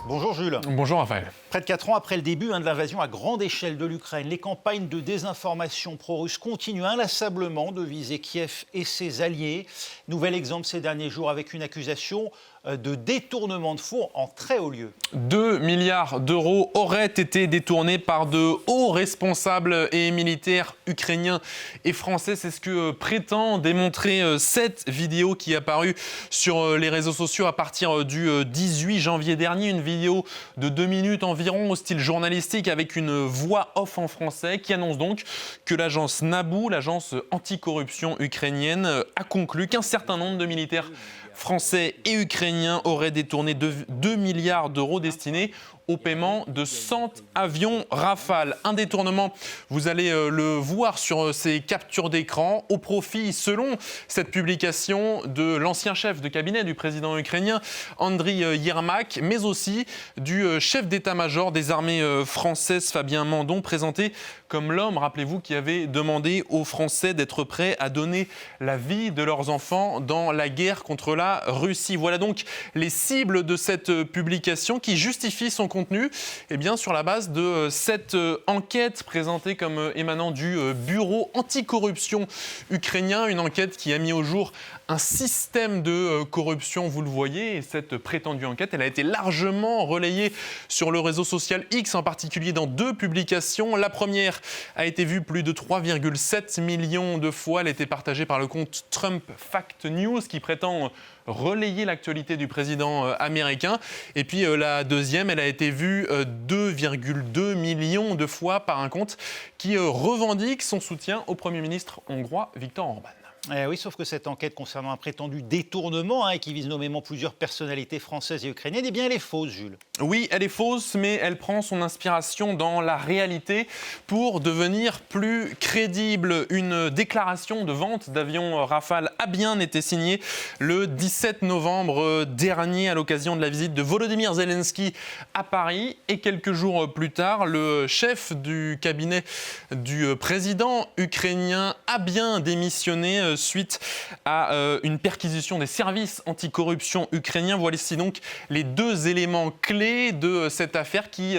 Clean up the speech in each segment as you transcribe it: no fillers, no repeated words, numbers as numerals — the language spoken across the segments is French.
Bonjour Jules. Bonjour Raphaël. Près de 4 ans après le début de l'invasion à grande échelle de l'Ukraine, les campagnes de désinformation pro-russes continuent inlassablement de viser Kiev et ses alliés. Nouvel exemple ces derniers jours avec une accusation de détournement de fonds en très haut lieu. 2 milliards d'euros auraient été détournés par de hauts responsables et militaires ukrainiens et français. C'est ce que prétend démontrer cette vidéo qui est apparue sur les réseaux sociaux à partir du 18 janvier dernier. Une vidéo de 2 minutes environ au style journalistique avec une voix off en français qui annonce donc que l'agence NABU, l'agence anticorruption ukrainienne, a conclu qu'un certain nombre de militaires français et ukrainiens auraient détourné 2 milliards d'euros destinés au paiement de 100 avions Rafale. Un détournement, vous allez le voir sur ces captures d'écran, au profit, selon cette publication, de l'ancien chef de cabinet du président ukrainien, Andriy Yermak, mais aussi du chef d'état-major des armées françaises, Fabien Mandon, présenté comme l'homme, rappelez-vous, qui avait demandé aux Français d'être prêts à donner la vie de leurs enfants dans la guerre contre la Russie. Voilà donc les cibles de cette publication qui justifie son contenu sur la base de cette enquête présentée comme émanant du bureau anticorruption ukrainien, une enquête qui a mis au jour un système de corruption, vous le voyez, et cette prétendue enquête, elle a été largement relayée sur le réseau social X, en particulier dans 2 publications. La première a été vue plus de 3,7 millions de fois. Elle a été partagée par le compte Trump Fact News, qui prétend relayer l'actualité du président américain. Et puis la deuxième, elle a été vue 2,2 millions de fois par un compte qui revendique son soutien au Premier ministre hongrois Viktor Orban. Oui, sauf que cette enquête concernant un prétendu détournement et qui vise nommément plusieurs personnalités françaises et ukrainiennes, elle est fausse, Jules. Oui, elle est fausse, mais elle prend son inspiration dans la réalité pour devenir plus crédible. Une déclaration de vente d'avions Rafale a bien été signée le 17 novembre dernier à l'occasion de la visite de Volodymyr Zelensky à Paris. Et quelques jours plus tard, le chef du cabinet du président ukrainien a bien démissionné suite à une perquisition des services anticorruption ukrainiens. Voici donc les 2 éléments clés de cette affaire qui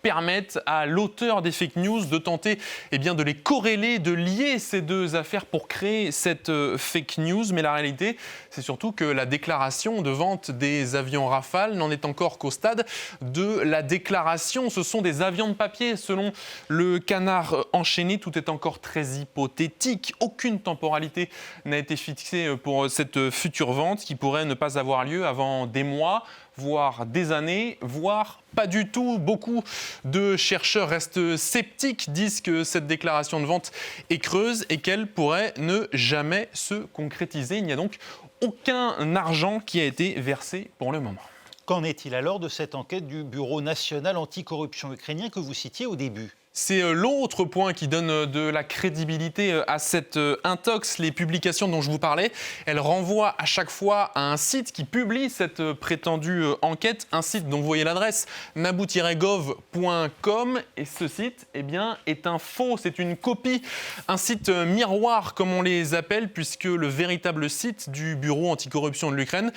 permettent à l'auteur des fake news de tenter de les corréler, de lier ces 2 affaires pour créer cette fake news. Mais la réalité, c'est surtout que la déclaration de vente des avions Rafale n'en est encore qu'au stade de la déclaration. Ce sont des avions de papier. Selon le Canard enchaîné, tout est encore très hypothétique. Aucune temporalité n'a été fixée pour cette future vente qui pourrait ne pas avoir lieu avant des mois, voire des années, voire pas du tout. Beaucoup de chercheurs restent sceptiques, disent que cette déclaration de vente est creuse et qu'elle pourrait ne jamais se concrétiser. Il n'y a donc aucun argent qui a été versé pour le moment. Qu'en est-il alors de cette enquête du Bureau national anticorruption ukrainien que vous citiez au début ? C'est l'autre point qui donne de la crédibilité à cette intox. Les publications dont je vous parlais, elles renvoient à chaque fois à un site qui publie cette prétendue enquête, un site dont vous voyez l'adresse, nabu-gov.com. Et ce site est un faux, c'est une copie, un site miroir comme on les appelle, puisque le véritable site du bureau anticorruption de l'Ukraine,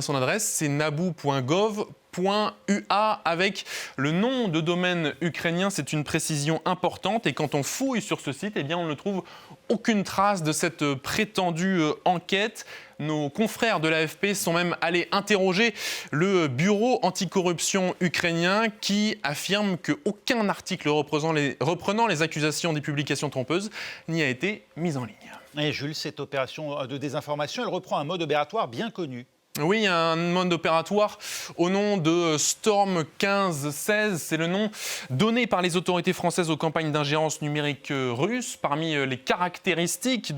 son adresse c'est nabu.gov.ua avec le nom de domaine ukrainien. C'est une précision importante et quand on fouille sur ce site, on ne trouve aucune trace de cette prétendue enquête. Nos confrères de l'AFP sont même allés interroger le bureau anticorruption ukrainien qui affirme qu'aucun article reprenant les accusations des publications trompeuses n'y a été mis en ligne. Et Jules, cette opération de désinformation, elle reprend un mode opératoire bien connu. Oui, un mode opératoire au nom de Storm 1516. C'est le nom donné par les autorités françaises aux campagnes d'ingérence numérique russes. Parmi les caractéristiques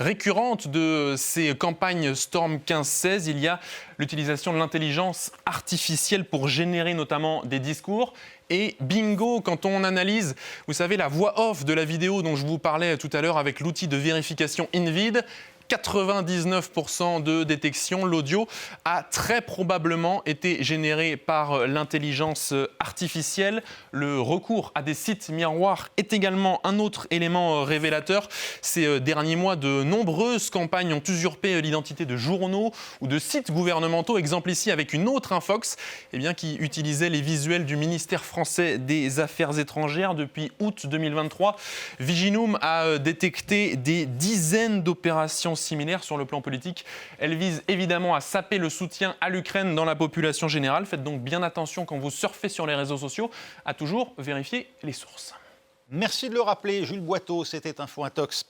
récurrentes de ces campagnes Storm 1516, il y a l'utilisation de l'intelligence artificielle pour générer notamment des discours. Et bingo, quand on analyse, vous savez, la voix off de la vidéo dont je vous parlais tout à l'heure avec l'outil de vérification InVid, 99% de détection. L'audio a très probablement été généré par l'intelligence artificielle. Le recours à des sites miroirs est également un autre élément révélateur. Ces derniers mois, de nombreuses campagnes ont usurpé l'identité de journaux ou de sites gouvernementaux. Exemple ici avec une autre infox qui utilisait les visuels du ministère français des Affaires étrangères depuis août 2023. Viginum a détecté des dizaines d'opérations similaires sur le plan politique. Elles visent évidemment à saper le soutien à l'Ukraine dans la population générale. Faites donc bien attention quand vous surfez sur les réseaux sociaux à toujours vérifier les sources. Merci de le rappeler, Jules Boiteau, c'était Info Intox.